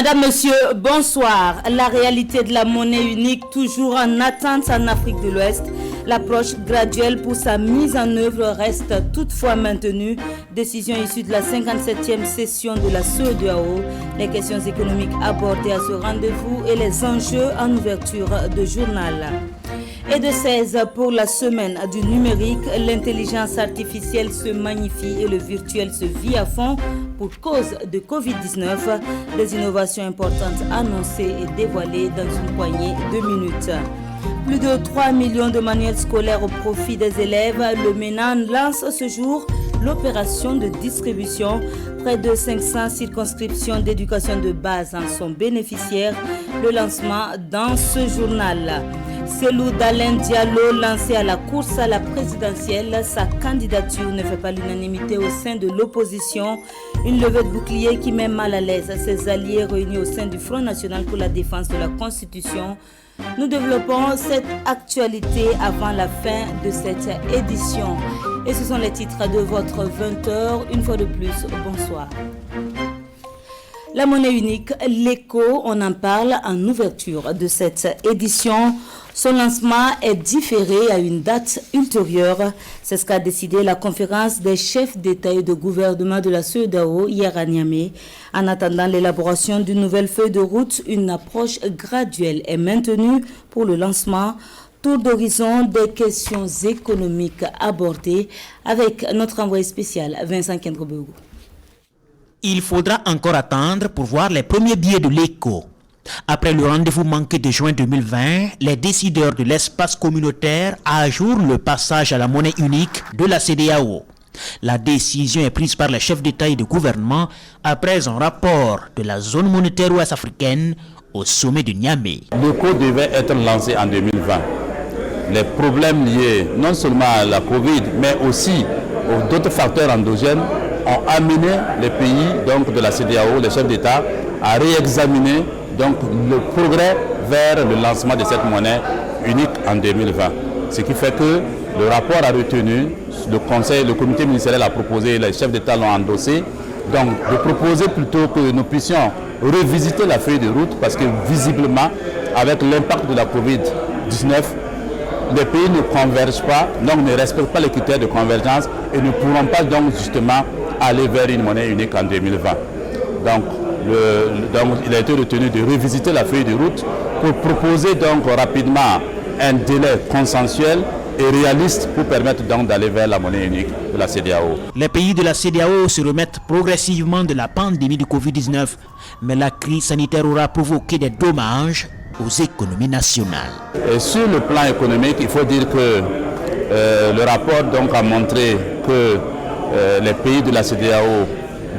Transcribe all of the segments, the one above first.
Madame, Monsieur, bonsoir. La réalité de la monnaie unique, toujours en attente en Afrique de l'Ouest. L'approche graduelle pour sa mise en œuvre reste toutefois maintenue. Décision issue de la 57e session de la CEDEAO. Les questions économiques abordées à ce rendez-vous et les enjeux en ouverture de journal. Et de 16 pour la semaine du numérique, l'intelligence artificielle se magnifie et le virtuel se vit à fond pour cause de Covid-19. Des innovations importantes annoncées et dévoilées dans une poignée de minutes. Plus de 3 millions de manuels scolaires au profit des élèves. Le MENAN lance ce jour l'opération de distribution. Près de 500 circonscriptions d'éducation de base en sont bénéficiaires. Le lancement dans ce journal. Cellou Dalein Diallo lancé à la course à la présidentielle. Sa candidature ne fait pas l'unanimité au sein de l'opposition. Une levée de bouclier qui met mal à l'aise ses alliés réunis au sein du Front National pour la défense de la Constitution. Nous développons cette actualité avant la fin de cette édition. Et ce sont les titres de votre 20h. Une fois de plus, bonsoir. La monnaie unique, l'écho, on en parle en ouverture de cette édition. Son lancement est différé à une date ultérieure. C'est ce qu'a décidé la conférence des chefs d'État et de gouvernement de la CEDEAO hier à Niamey. En attendant l'élaboration d'une nouvelle feuille de route, une approche graduelle est maintenue pour le lancement. Tour d'horizon des questions économiques abordées avec notre envoyé spécial Vincent Kendrobego. Il faudra encore attendre pour voir les premiers billets de l'écho. Après le rendez-vous manqué de juin 2020, les décideurs de l'espace communautaire ajournent le passage à la monnaie unique de la CEDEAO. La décision est prise par les chefs d'État et de gouvernement après un rapport de la zone monétaire ouest-africaine au sommet de Niamey. L'écho devait être lancé en 2020. Les problèmes liés non seulement à la Covid, mais aussi aux d'autres facteurs endogènes ont amené les pays donc, de la CEDEAO, les chefs d'État, à réexaminer donc, le progrès vers le lancement de cette monnaie unique en 2020. Ce qui fait que le rapport a retenu, le comité ministériel a proposé, les chefs d'État l'ont endossé, donc de proposer plutôt que nous puissions revisiter la feuille de route parce que visiblement, avec l'impact de la Covid-19, les pays ne convergent pas, donc ne respectent pas les critères de convergence et ne pourront pas donc justement aller vers une monnaie unique en 2020. Donc, il a été retenu de revisiter la feuille de route pour proposer donc rapidement un délai consensuel et réaliste pour permettre donc d'aller vers la monnaie unique de la CEDEAO. Les pays de la CEDEAO se remettent progressivement de la pandémie du Covid-19, mais la crise sanitaire aura provoqué des dommages aux économies nationales. Et sur le plan économique, il faut dire que le rapport donc a montré que les pays de la CEDEAO,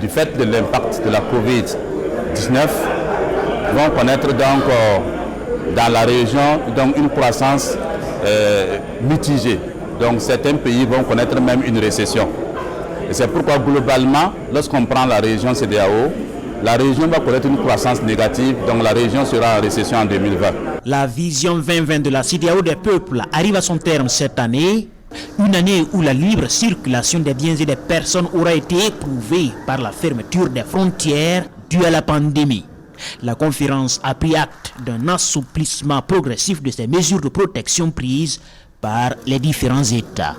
du fait de l'impact de la Covid-19, vont connaître donc dans la région donc une croissance mitigée. Donc certains pays vont connaître même une récession. Et c'est pourquoi globalement, lorsqu'on prend la région CEDEAO, la région va connaître une croissance négative, donc la région sera en récession en 2020. La vision 2020 de la CEDEAO des peuples arrive à son terme cette année. Une année où la libre circulation des biens et des personnes aura été éprouvée par la fermeture des frontières due à la pandémie. La conférence a pris acte d'un assouplissement progressif de ces mesures de protection prises par les différents États.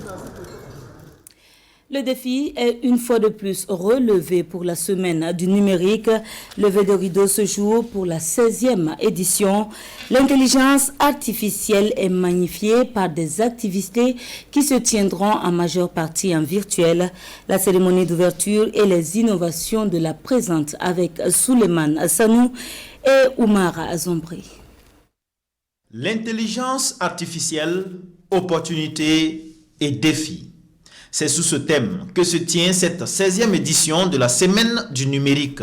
Le défi est une fois de plus relevé pour la semaine du numérique. Levé de rideau ce jour pour la 16e édition. L'intelligence artificielle est magnifiée par des activités qui se tiendront en majeure partie en virtuel. La cérémonie d'ouverture et les innovations de la présente avec Souleymane Sanou et Oumar Azombri. L'intelligence artificielle, opportunités et défis. C'est sous ce thème que se tient cette 16e édition de la Semaine du numérique.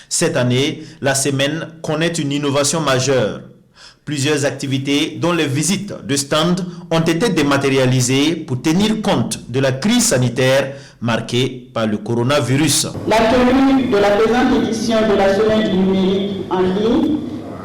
Cette année, la semaine connaît une innovation majeure. Plusieurs activités, dont les visites de stands, ont été dématérialisées pour tenir compte de la crise sanitaire marquée par le coronavirus. La tenue de la présente édition de la Semaine du numérique en ligne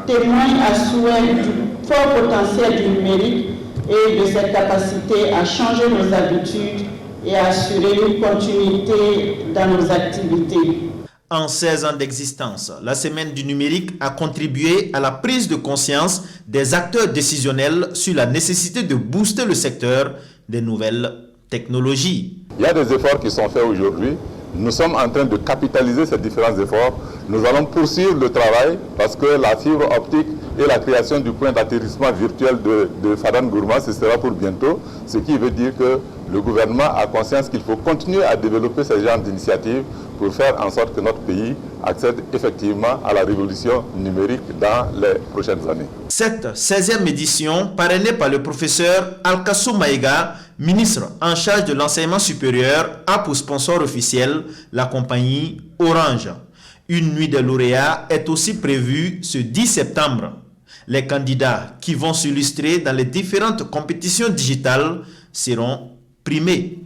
témoigne à souhait du fort potentiel du numérique et de cette capacité à changer nos habitudes et à assurer une continuité dans nos activités. En 16 ans d'existence, la Semaine du numérique a contribué à la prise de conscience des acteurs décisionnels sur la nécessité de booster le secteur des nouvelles technologies. Il y a des efforts qui sont faits aujourd'hui. Nous sommes en train de capitaliser ces différents efforts. Nous allons poursuivre le travail parce que la fibre optique et la création du point d'atterrissement virtuel de Fadane Gourma, ce sera pour bientôt. Ce qui veut dire que le gouvernement a conscience qu'il faut continuer à développer ce genre d'initiatives pour faire en sorte que notre pays accède effectivement à la révolution numérique dans les prochaines années. Cette 16e édition, parrainée par le professeur Alkasso Maïga, ministre en charge de l'enseignement supérieur, a pour sponsor officiel la compagnie Orange. Une nuit des lauréats est aussi prévue ce 10 septembre. Les candidats qui vont s'illustrer dans les différentes compétitions digitales seront primés.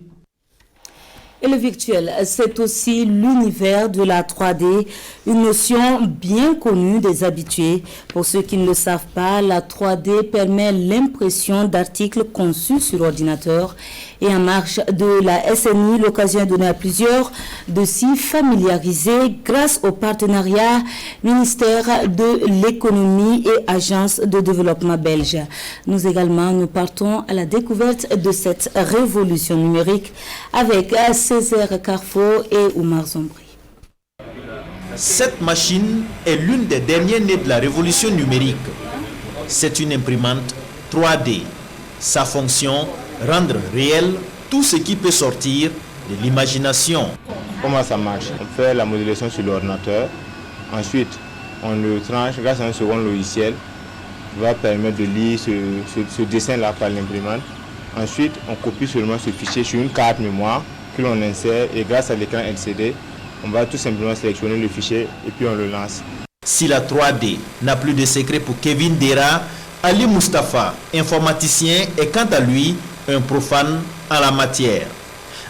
Et le virtuel, c'est aussi l'univers de la 3D, une notion bien connue des habitués. Pour ceux qui ne le savent pas, la 3D permet l'impression d'articles conçus sur ordinateur. Et en marge de la SNI, l'occasion est donnée à plusieurs de s'y familiariser grâce au partenariat ministère de l'économie et agence de développement belge. Nous également, nous partons à la découverte de cette révolution numérique avec Césaire Carrefour et Oumar Zombri. Cette machine est l'une des dernières nées de la révolution numérique. C'est une imprimante 3D. Sa fonction, rendre réel tout ce qui peut sortir de l'imagination. Comment ça marche? On fait la modélisation sur l'ordinateur. Ensuite, on le tranche grâce à un second logiciel qui va permettre de lire ce dessin-là par l'imprimante. Ensuite, on copie seulement ce fichier sur une carte mémoire que l'on insère et grâce à l'écran LCD, on va tout simplement sélectionner le fichier et puis on le lance. Si la 3D n'a plus de secret pour Kevin Dera, Ali Mustafa, informaticien, est quant à lui un profane en la matière.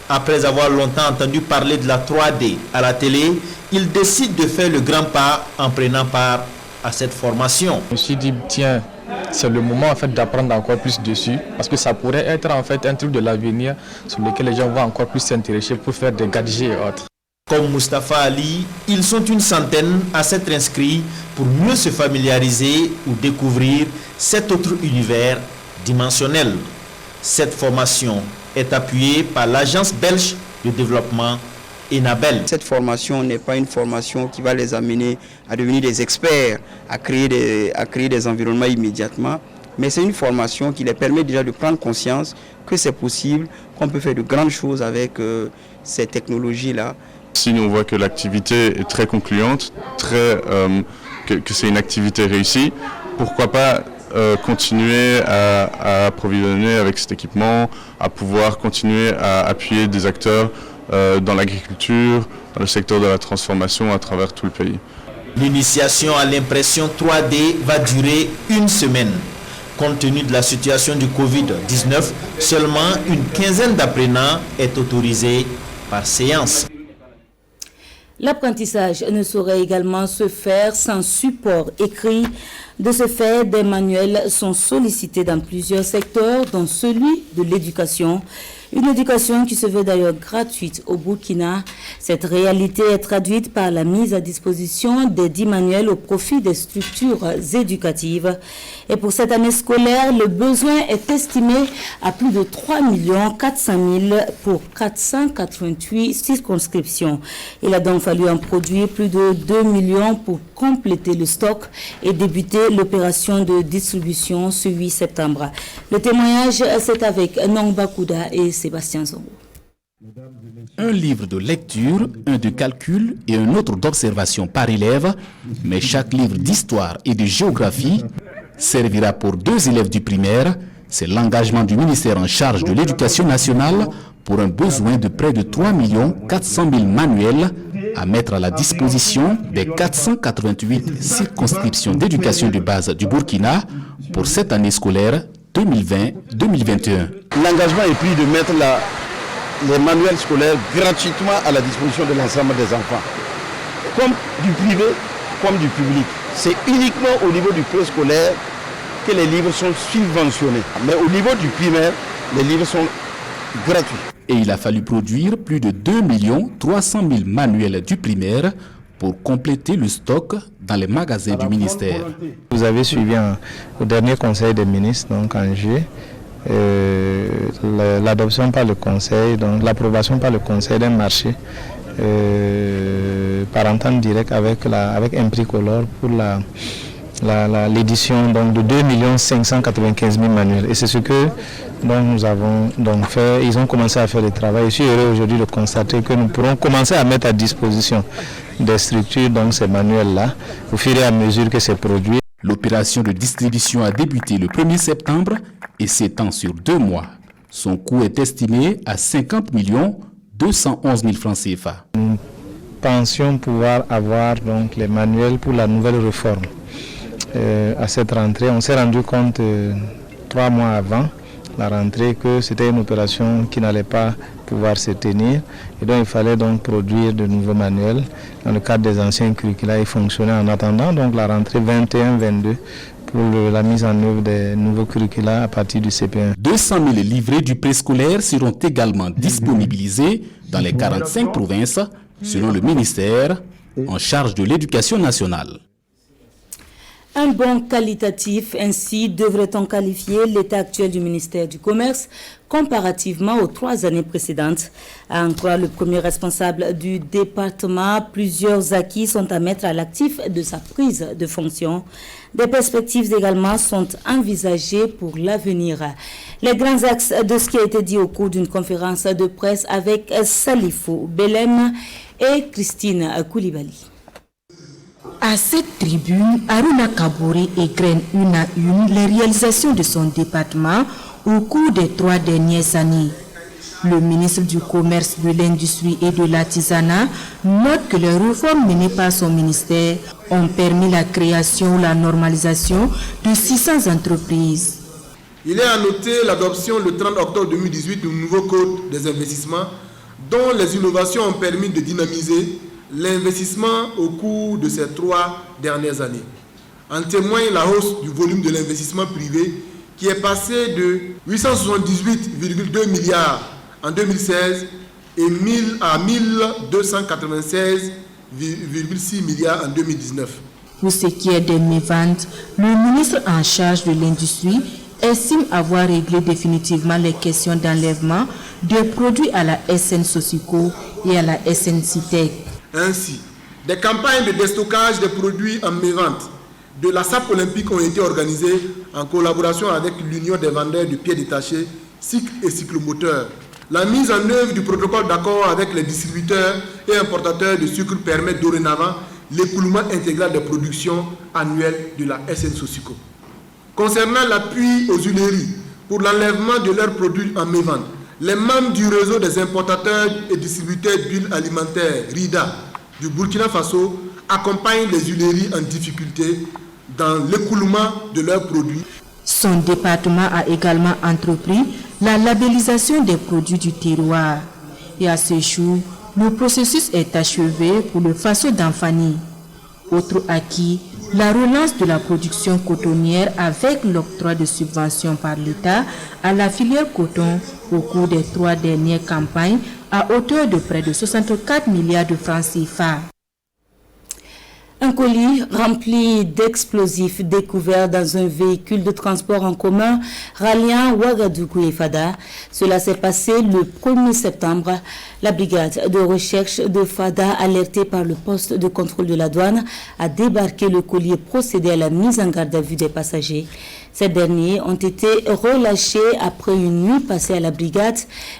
Après avoir longtemps entendu parler de la 3D à la télé, il décide de faire le grand pas en prenant part à cette formation. Je me suis dit, tiens, c'est le moment en fait d'apprendre encore plus dessus parce que ça pourrait être en fait un truc de l'avenir sur lequel les gens vont encore plus s'intéresser pour faire des gadgets et autres. Comme Mustafa Ali, ils sont une centaine à s'être inscrits pour mieux se familiariser ou découvrir cet autre univers dimensionnel. Cette formation est appuyée par l'agence belge de développement Enabel. Cette formation n'est pas une formation qui va les amener à devenir des experts, à créer des environnements immédiatement, mais c'est une formation qui les permet déjà de prendre conscience que c'est possible, qu'on peut faire de grandes choses avec ces technologies-là. Si nous on voit que l'activité est très concluante, que c'est une activité réussie, pourquoi pas continuer à approvisionner avec cet équipement, à pouvoir continuer à appuyer des acteurs dans l'agriculture, dans le secteur de la transformation à travers tout le pays. L'initiation à l'impression 3D va durer une semaine. Compte tenu de la situation du Covid-19, seulement une quinzaine d'apprenants est autorisée par séance. L'apprentissage ne saurait également se faire sans support écrit. De ce fait, des manuels sont sollicités dans plusieurs secteurs, dont celui de l'éducation. Une éducation qui se veut d'ailleurs gratuite au Burkina. Cette réalité est traduite par la mise à disposition des 10 manuels au profit des structures éducatives. Et pour cette année scolaire, le besoin est estimé à plus de 3 400 000 pour 488 circonscriptions. Il a donc fallu en produire plus de 2 millions pour compléter le stock et débuter l'opération de distribution ce 8 septembre. Le témoignage, c'est avec Nongba Kouda et Sébastien Zongo. Un livre de lecture, un de calcul et un autre d'observation par élève, mais chaque livre d'histoire et de géographie servira pour 2 élèves du primaire. C'est l'engagement du ministère en charge de l'éducation nationale pour un besoin de près de 3 400 000 manuels à mettre à la disposition des 488 circonscriptions d'éducation de base du Burkina pour cette année scolaire 2020-2021. L'engagement est pris de mettre les manuels scolaires gratuitement à la disposition de l'ensemble des enfants, comme du privé, comme du public. C'est uniquement au niveau du préscolaire que les livres sont subventionnés. Mais au niveau du primaire, les livres sont gratuits. Et il a fallu produire plus de 2 300 000 manuels du primaire pour compléter le stock dans les magasins du ministère. Vous avez suivi au dernier conseil des ministres, donc en juillet, l'adoption par le conseil, donc l'approbation par le conseil d'un marché par entente directe avec Impricolor pour l'édition donc de 2 595 000 manuels. Et c'est ce que donc, nous avons donc fait. Ils ont commencé à faire le travail. Je suis heureux aujourd'hui de constater que nous pourrons commencer à mettre à disposition des structures donc ces manuels-là au fur et à mesure que c'est produit. L'opération de distribution a débuté le 1er septembre et s'étend sur 2 mois. Son coût est estimé à 50 211 000 francs CFA. Nous pensions pouvoir avoir donc les manuels pour la nouvelle réforme. À cette rentrée, on s'est rendu compte 3 mois avant la rentrée que c'était une opération qui n'allait pas pouvoir se tenir et donc il fallait donc produire de nouveaux manuels dans le cadre des anciens curricula et fonctionner en attendant donc la rentrée 21-22 pour la mise en œuvre des nouveaux curricula à partir du CP1. 200 000 livrets du préscolaire seront également disponibilisés dans les 45 provinces selon le ministère en charge de l'éducation nationale. Un bond qualitatif, ainsi devrait-on qualifier l'état actuel du ministère du Commerce comparativement aux 3 années précédentes. À en croire le premier responsable du département, plusieurs acquis sont à mettre à l'actif de sa prise de fonction. Des perspectives également sont envisagées pour l'avenir. Les grands axes de ce qui a été dit au cours d'une conférence de presse avec Salifou Belem et Christine Koulibaly. À cette tribune, Aruna Kabouri égrène une à une les réalisations de son département au cours des 3 dernières années. Le ministre du Commerce, de l'Industrie et de l'Artisanat note que les réformes menées par son ministère ont permis la création ou la normalisation de 600 entreprises. Il est à noter l'adoption le 30 octobre 2018 du nouveau Code des investissements dont les innovations ont permis de dynamiser l'investissement au cours de ces 3 dernières années. En témoigne la hausse du volume de l'investissement privé qui est passé de 878,2 milliards en 2016 et 1296,6 milliards en 2019. Pour ce qui est des méventes, le ministre en charge de l'industrie estime avoir réglé définitivement les questions d'enlèvement des produits à la SN Sosico et à la SN Citec. Ainsi, des campagnes de déstockage des produits en mévente de la SAP olympique ont été organisées en collaboration avec l'Union des vendeurs de pieds détachés, cycles et cyclomoteurs. La mise en œuvre du protocole d'accord avec les distributeurs et importateurs de sucre permet dorénavant l'écoulement intégral des productions annuelles de la SN Sosico. Concernant l'appui aux huileries pour l'enlèvement de leurs produits en mévente, les membres du réseau des importateurs et distributeurs d'huile alimentaire, RIDA, du Burkina Faso, accompagnent les huileries en difficulté dans l'écoulement de leurs produits. Son département a également entrepris la labellisation des produits du terroir. Et à ce jour, le processus est achevé pour le Faso d'Anfani. Autre acquis, la relance de la production cotonnière avec l'octroi de subventions par l'État à la filière coton au cours des 3 dernières campagnes à hauteur de près de 64 milliards de francs CFA. Un colis rempli d'explosifs découvert dans un véhicule de transport en commun ralliant Ouagadougou et Fada. Cela s'est passé le 1er septembre. La brigade de recherche de Fada, alertée par le poste de contrôle de la douane, a débarqué le colis et procédé à la mise en garde à vue des passagers. Ces derniers ont été relâchés après une nuit passée à la brigade,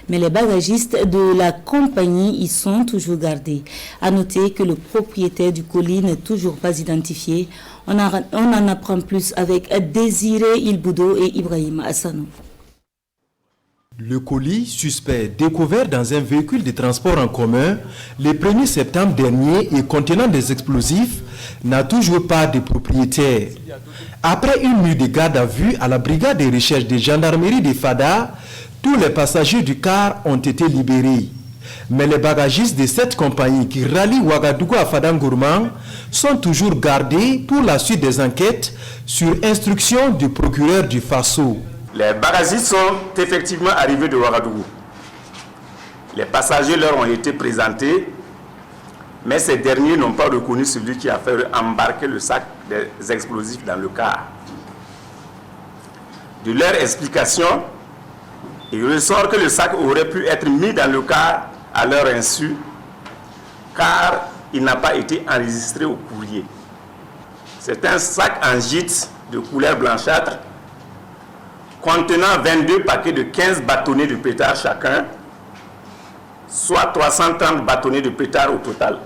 mais les bagagistes de la compagnie y sont toujours gardés. À noter que le propriétaire du colis n'est toujours pas identifié. On en apprend plus avec Désiré Ilboudo et Ibrahim Hassanou. Le colis suspect découvert dans un véhicule de transport en commun le 1er septembre dernier et contenant des explosifs n'a toujours pas de propriétaire. Après une nuit de garde à vue à la brigade de recherche de gendarmerie de Fada, tous les passagers du car ont été libérés. Mais les bagagistes de cette compagnie qui rallie Ouagadougou à Fadangourmand sont toujours gardés pour la suite des enquêtes sur instruction du procureur du Faso. Les bagagistes sont effectivement arrivés de Ouagadougou. Les passagers leur ont été présentés mais ces derniers n'ont pas reconnu celui qui a fait embarquer le sac des explosifs dans le car. De leur explication, il ressort que le sac aurait pu être mis dans le car à leur insu, car il n'a pas été enregistré au courrier. C'est un sac en gîte de couleur blanchâtre contenant 22 paquets de 15 bâtonnets de pétard chacun, soit 330 bâtonnets de pétard au total.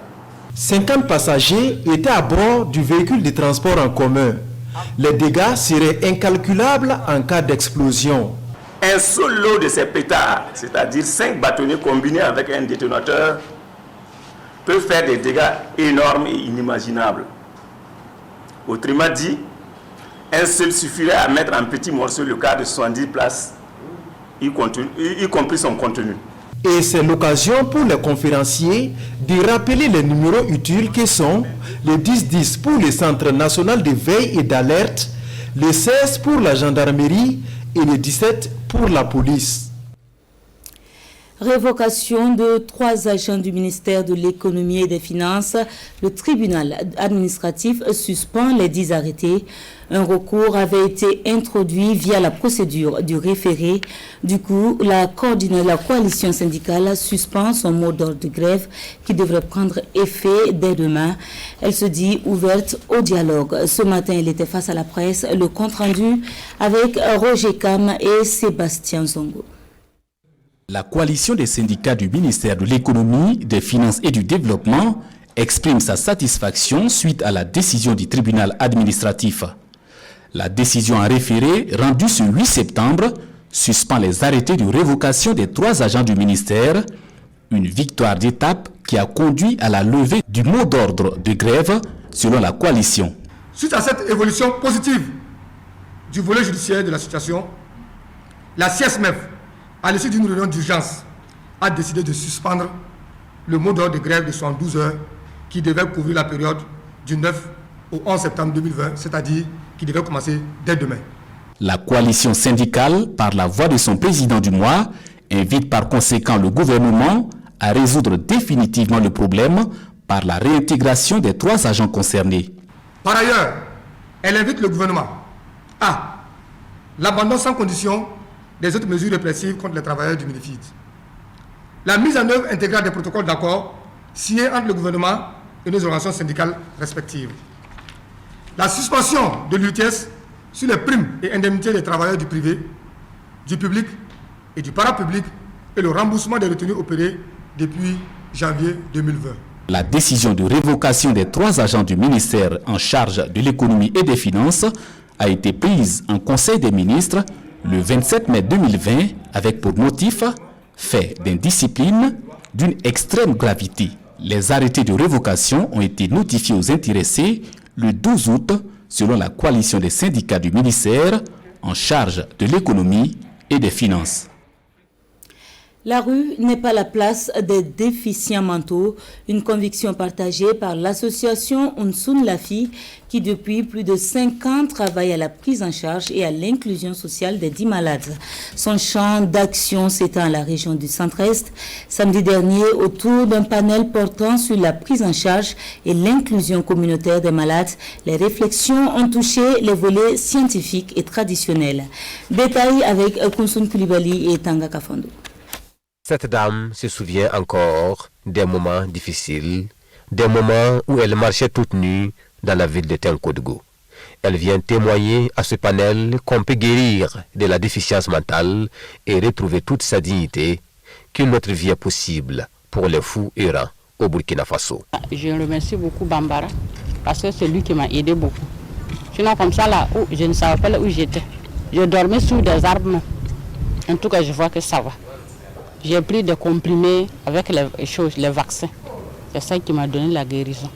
50 passagers étaient à bord du véhicule de transport en commun. Les dégâts seraient incalculables en cas d'explosion. Un seul lot de ces pétards, c'est-à-dire 5 bâtonnets combinés avec un détonateur, peut faire des dégâts énormes et inimaginables. Autrement dit, un seul suffirait à mettre en petits morceaux le car de 70 places, y compris son contenu. Et c'est l'occasion pour les conférenciers de rappeler les numéros utiles que sont le 1010 pour le Centre national de veille et d'alerte, le 16 pour la gendarmerie et le 17 pour la police. Révocation de 3 agents du ministère de l'économie et des finances. Le tribunal administratif suspend les 10 arrêtés. Un recours avait été introduit via la procédure du référé. Du coup, la coalition syndicale suspend son mot d'ordre de grève qui devrait prendre effet dès demain. Elle se dit ouverte au dialogue. Ce matin, elle était face à la presse. Le compte rendu avec Roger Cam et Sébastien Zongo. La coalition des syndicats du ministère de l'économie, des finances et du développement exprime sa satisfaction suite à la décision du tribunal administratif. La décision en référé, rendue ce 8 septembre, suspend les arrêtés de révocation des 3 agents du ministère, une victoire d'étape qui a conduit à la levée du mot d'ordre de grève selon la coalition. Suite à cette évolution positive du volet judiciaire de la situation, la CSMF, à l'issue d'une réunion d'urgence, a décidé de suspendre le mot d'ordre de grève de 72 heures qui devait couvrir la période du 9 au 11 septembre 2020, c'est-à-dire qui devait commencer dès demain. La coalition syndicale, par la voix de son président du mois, invite par conséquent le gouvernement à résoudre définitivement le problème par la réintégration des 3 agents concernés. Par ailleurs, elle invite le gouvernement à l'abandon sans condition des autres mesures répressives contre les travailleurs du MINEFID, la mise en œuvre intégrale des protocoles d'accord signés entre le gouvernement et nos organisations syndicales respectives, la suspension de l'UTS sur les primes et indemnités des travailleurs du privé, du public et du parapublic et le remboursement des retenues opérées depuis janvier 2020. La décision de révocation des 3 agents du ministère en charge de l'économie et des finances a été prise en Conseil des ministres le 27 mai 2020 avec pour motif fait d'indiscipline d'une extrême gravité. Les arrêtés de révocation ont été notifiés aux intéressés le 12 août selon la coalition des syndicats du ministère en charge de l'économie et des finances. La rue n'est pas la place des déficients mentaux, une conviction partagée par l'association Unsun Lafi qui depuis plus de 5 ans travaille à la prise en charge et à l'inclusion sociale des 10 malades. Son champ d'action s'étend à la région du Centre-Est. Samedi dernier, autour d'un panel portant sur la prise en charge et l'inclusion communautaire des malades, les réflexions ont touché les volets scientifiques et traditionnels. Détails avec Kunsun Koulibaly et Tanga Kafondo. Cette dame se souvient encore des moments difficiles, des moments où elle marchait toute nue dans la ville de Tenkodgo. Elle vient témoigner à ce panel qu'on peut guérir de la déficience mentale et retrouver toute sa dignité, qu'une autre vie est possible pour les fous errants au Burkina Faso. Je remercie beaucoup Bambara parce que c'est lui qui m'a aidé beaucoup. Sinon comme ça là, je ne savais pas où j'étais. Je dormais sous des arbres. En tout cas, je vois que ça va. J'ai pris des comprimés avec les vaccins. C'est ça qui m'a donné la guérison.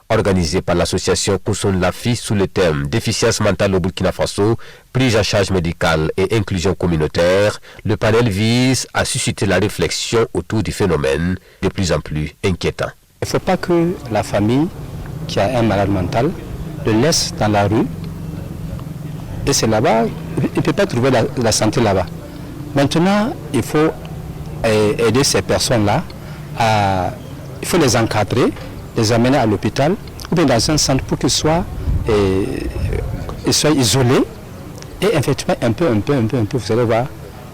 Organisé par l'association Kunsun Lafi sous le thème déficience mentale au Burkina Faso, prise en charge médicale et inclusion communautaire, le panel vise à susciter la réflexion autour du phénomène de plus en plus inquiétant. Il ne faut pas que la famille qui a un malade mental le laisse dans la rue. Et c'est là-bas, il ne peut pas trouver la santé là-bas. Maintenant, il faut aider ces personnes-là, il faut les encadrer les amener à l'hôpital ou bien dans un centre pour qu'ils soient isolés et effectivement un peu, vous allez voir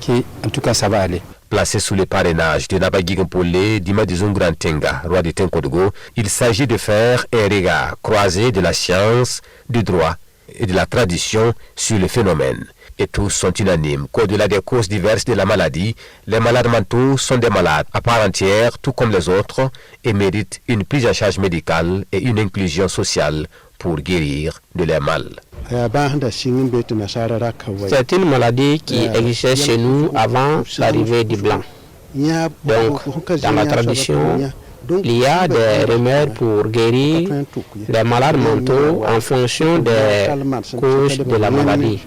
qu'en tout cas ça va aller. Placé sous le parrainage de Nabagui Mpolé, Dimadizou Tenga, roi de Tenkodogo, il s'agit de faire un regard croisé de la science, du droit et de la tradition sur le phénomène. Et tous sont unanimes qu'au-delà des causes diverses de la maladie, les malades mentaux sont des malades à part entière, tout comme les autres, et méritent une prise en charge médicale et une inclusion sociale pour guérir de leur mal. C'est une maladie qui existait chez nous avant l'arrivée du blanc. Donc, dans la tradition, il y a des remèdes pour guérir les malades mentaux en fonction des causes de la maladie.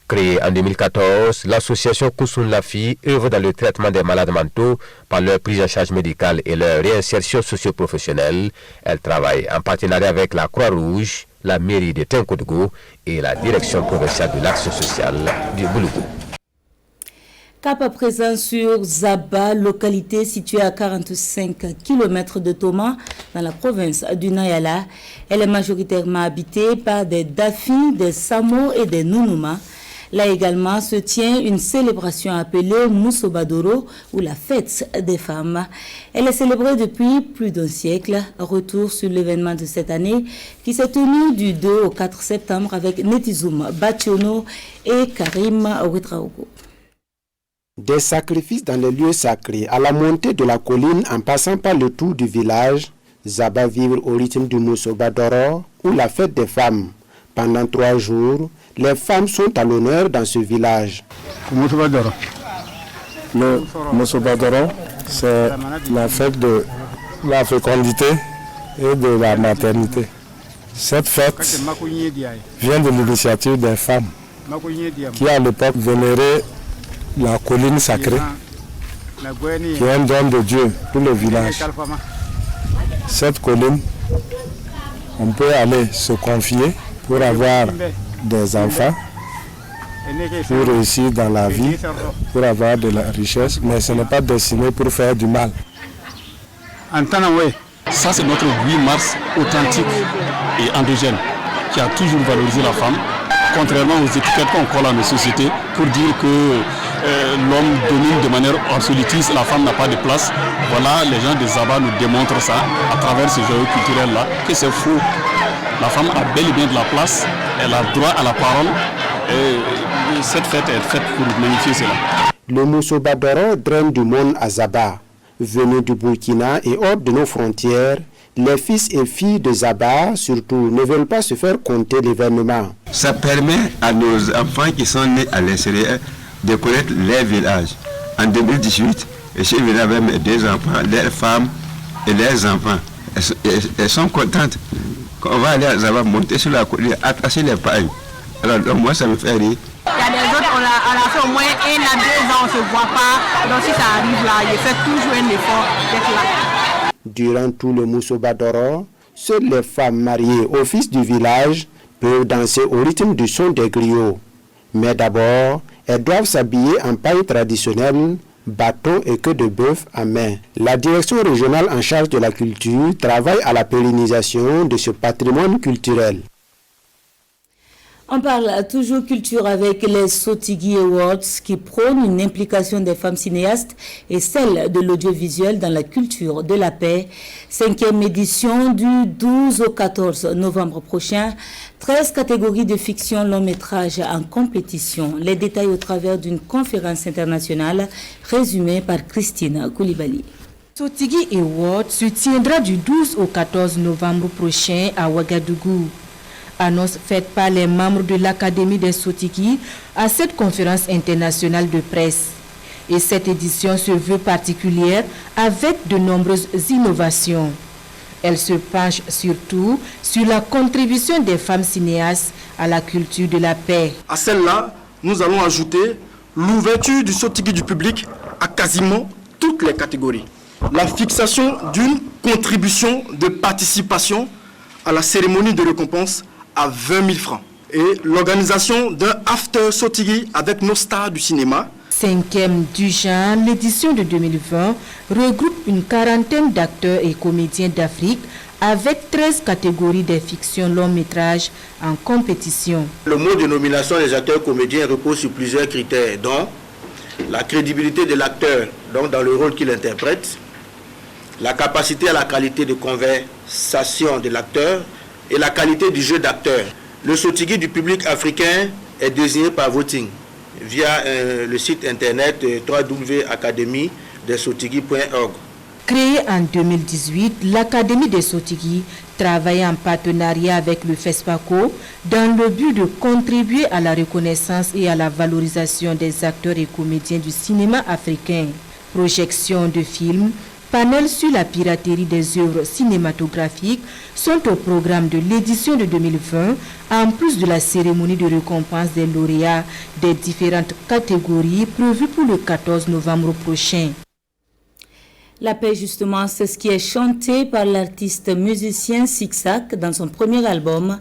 Créée en 2014, l'association Kousoun Lafi œuvre dans le traitement des malades mentaux par leur prise en charge médicale et leur réinsertion socio-professionnelle. Elle travaille en partenariat avec la Croix-Rouge, la mairie de Tenkodogo et la direction provinciale de l'action sociale du Boulougou. Cap à présent sur Zaba, localité située à 45 km de Toma, dans la province du Nayala. Elle est majoritairement habitée par des Dafi, des Samo et des Nunuma. Là également se tient une célébration appelée Moussobadoro, ou la fête des femmes. Elle est célébrée depuis plus d'un siècle. Retour sur l'événement de cette année qui s'est tenu du 2 au 4 septembre avec Netizoum Bationo et Karim Ouetraogo. Des sacrifices dans les lieux sacrés, à la montée de la colline en passant par le tour du village, Zaba vivre au rythme du Moussobadoro ou la fête des femmes. Pendant 3 jours, les femmes sont à l'honneur dans ce village. Le Moussobadoro, c'est la fête de la fécondité et de la maternité. Cette fête vient de l'initiative des femmes qui à l'époque vénéraient la colline sacrée, qui est un don de Dieu pour le village. Cette colline, on peut aller se confier pour avoir des enfants, pour réussir dans la vie, pour avoir de la richesse, mais ce n'est pas destiné pour faire du mal. Ça, c'est notre 8 mars authentique et endogène qui a toujours valorisé la femme, contrairement aux étiquettes qu'on colle à nos sociétés pour dire que l'homme domine de manière absolutiste, la femme n'a pas de place. Voilà, les gens de Zaba nous démontrent ça à travers ce joyau culturel-là, que c'est faux. La femme a bel et bien de la place, elle a droit à la parole, et cette fête est faite pour magnifier cela. Le Moussobadoro draine du monde à Zaba. Venus du Burkina et hors de nos frontières, les fils et filles de Zaba, surtout, ne veulent pas se faire compter l'événement. Ça permet à nos enfants qui sont nés à l'extérieur de connaître les villages. En 2018, je suis venu avec mes 2 enfants, leurs femmes et leurs enfants. Elles sont contentes. Quand on va aller à Zaba, monter sur la colline, attacher les pailles. Alors moi, ça me fait rire. Il y a des autres, on a fait au moins 1 à 2 ans, on ne se voit pas. Donc si ça arrive là, il fait toujours un effort d'être là. Durant tout le Moussobadoro, seules les femmes mariées au fils du village peuvent danser au rythme du son des griots. Mais d'abord, elles doivent s'habiller en paille traditionnelle, bâton et queue de bœuf à main. La direction régionale en charge de la culture travaille à la pérennisation de ce patrimoine culturel. On parle toujours culture avec les Sotigui Awards qui prônent une implication des femmes cinéastes et celle de l'audiovisuel dans la culture de la paix. 5e édition du 12 au 14 novembre prochain. 13 catégories de fiction long métrage en compétition. Les détails au travers d'une conférence internationale résumée par Christine Koulibaly. Sotigui Awards se tiendra du 12 au 14 novembre prochain à Ouagadougou. Annonce faite par les membres de l'Académie des Sotigui à cette conférence internationale de presse. Et cette édition se veut particulière avec de nombreuses innovations. Elle se penche surtout sur la contribution des femmes cinéastes à la culture de la paix. À celle-là, nous allons ajouter l'ouverture du Sotigui du public à quasiment toutes les catégories. La fixation d'une contribution de participation à la cérémonie de récompense à 20 000 francs. Et l'organisation d'un after Sotigui avec nos stars du cinéma. 5e du genre, l'édition de 2020 regroupe une quarantaine d'acteurs et comédiens d'Afrique avec 13 catégories de fiction long métrage en compétition. Le mode de nomination des acteurs comédiens repose sur plusieurs critères, dont la crédibilité de l'acteur dans le rôle qu'il interprète, la capacité à la qualité de conversation de l'acteur et la qualité du jeu d'acteur. Le Sotigui du public africain est désigné par voting via le site internet www.academie-des-sotigui.org. Créée en 2018, l'Académie des Sotigui travaille en partenariat avec le FESPACO dans le but de contribuer à la reconnaissance et à la valorisation des acteurs et comédiens du cinéma africain. Projection de films, panels sur la piraterie des œuvres cinématographiques sont au programme de l'édition de 2020, en plus de la cérémonie de récompense des lauréats des différentes catégories prévues pour le 14 novembre prochain. La paix, justement, c'est ce qui est chanté par l'artiste musicien Zigzag dans son premier album.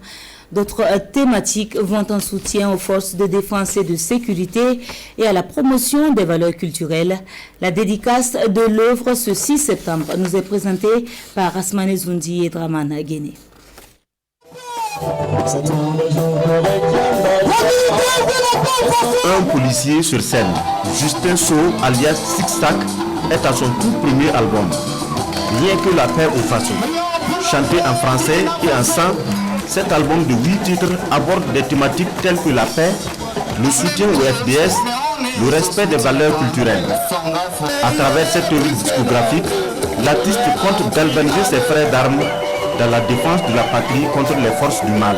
D'autres thématiques vont en soutien aux forces de défense et de sécurité et à la promotion des valeurs culturelles. La dédicace de l'œuvre ce 6 septembre nous est présentée par Asmane Zoundi et Dramana Guéné. Un policier sur scène, Justin So alias Zigzag, est à son tout premier album. Rien que la paix aux façons. Chanté en français et en sang, cet album de 8 titres aborde des thématiques telles que la paix, le soutien au FDS, le respect des valeurs culturelles. À travers cette œuvre discographique, l'artiste compte galvaniser ses frères d'armes dans la défense de la patrie contre les forces du mal.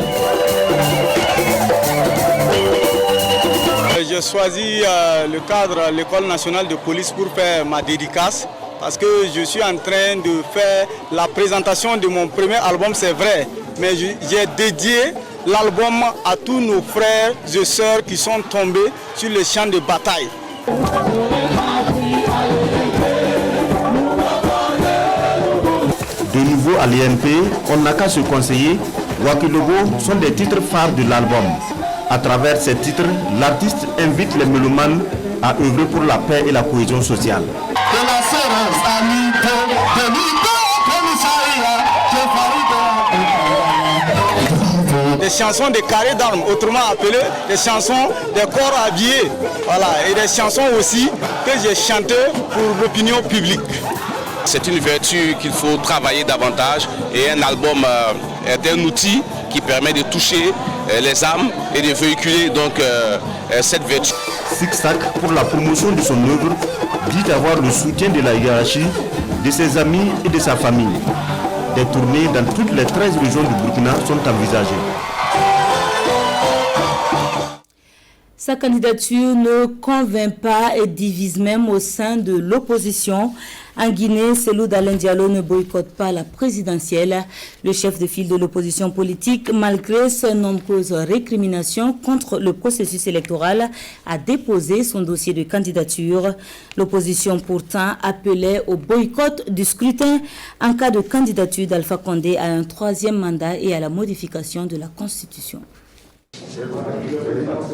J'ai choisi le cadre, l'École nationale de police pour faire ma dédicace parce que je suis en train de faire la présentation de mon premier album, c'est vrai, mais j'ai dédié l'album à tous nos frères et sœurs qui sont tombés sur les champs de bataille. De nouveau à l'EMP, on n'a qu'à se conseiller. Wakilogo sont des titres phares de l'album. À travers ces titres, l'artiste invite les mélomanes à œuvrer pour la paix et la cohésion sociale. Des chansons de carrés d'armes, autrement appelées des chansons des corps habillés, voilà, et des chansons aussi que j'ai chantées pour l'opinion publique. C'est une vertu qu'il faut travailler davantage et un album est un outil qui permet de toucher les âmes et de véhiculer donc cette vertu. Zigzag, pour la promotion de son œuvre, dit avoir le soutien de la hiérarchie, de ses amis et de sa famille. Des tournées dans toutes les 13 régions du Burkina sont envisagées. Sa candidature ne convainc pas et divise même au sein de l'opposition. En Guinée, Cellou Dalein Diallo ne boycotte pas la présidentielle. Le chef de file de l'opposition politique, malgré ses nombreuses récriminations contre le processus électoral, a déposé son dossier de candidature. L'opposition pourtant appelait au boycott du scrutin en cas de candidature d'Alpha Condé à un 3e mandat et à la modification de la Constitution.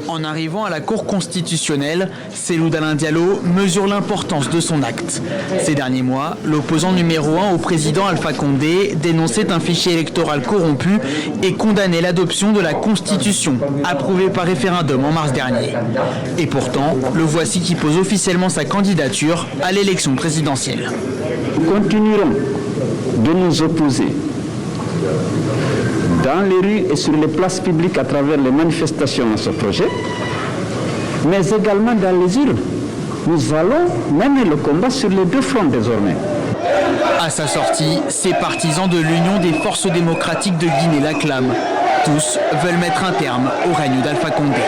En arrivant à la Cour constitutionnelle, Cellou Dalein Diallo mesure l'importance de son acte. Ces derniers mois, l'opposant numéro 1 au président Alpha Condé dénonçait un fichier électoral corrompu et condamnait l'adoption de la Constitution, approuvée par référendum en mars dernier. Et pourtant, le voici qui pose officiellement sa candidature à l'élection présidentielle. Nous continuerons de nous opposer dans les rues et sur les places publiques à travers les manifestations à ce projet, mais également dans les urnes. Nous allons mener le combat sur les deux fronts désormais. À sa sortie, ses partisans de l'Union des forces démocratiques de Guinée l'acclament. Tous veulent mettre un terme au règne d'Alpha Condé.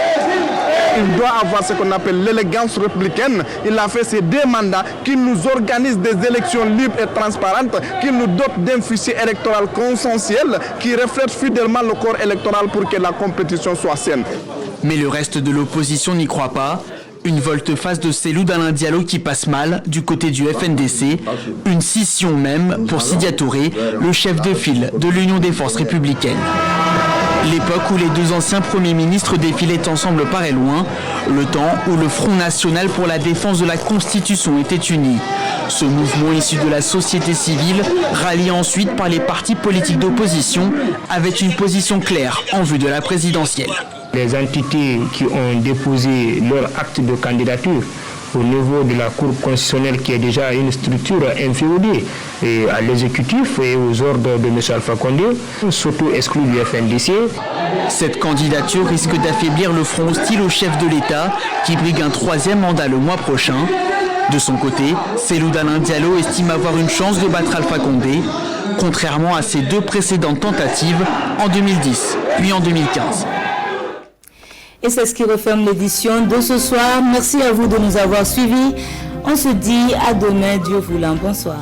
Il doit avoir ce qu'on appelle l'élégance républicaine. Il a fait ces 2 mandats, qu'il nous organise des élections libres et transparentes, qu'il nous dote d'un fichier électoral consensuel qui reflète fidèlement le corps électoral pour que la compétition soit saine. Mais le reste de l'opposition n'y croit pas. Une volte-face de Cellou Dalein Diallo qui passe mal du côté du FNDC. Une scission même pour Sidia Touré, le chef de file de l'Union des forces républicaines. L'époque où les deux anciens premiers ministres défilaient ensemble paraît loin, le temps où le Front national pour la défense de la Constitution était uni. Ce mouvement issu de la société civile, rallié ensuite par les partis politiques d'opposition, avait une position claire en vue de la présidentielle. Les entités qui ont déposé leur acte de candidature au niveau de la Cour constitutionnelle, qui est déjà une structure inféodée à l'exécutif et aux ordres de M. Alpha Condé, s'auto-exclut du FNDC. Cette candidature risque d'affaiblir le front hostile au chef de l'État, qui brigue un 3e mandat le mois prochain. De son côté, Cellou Dalein Diallo estime avoir une chance de battre Alpha Condé, contrairement à ses deux précédentes tentatives en 2010 puis en 2015. Et c'est ce qui referme l'édition de ce soir. Merci à vous de nous avoir suivis. On se dit à demain, Dieu voulant. Bonsoir.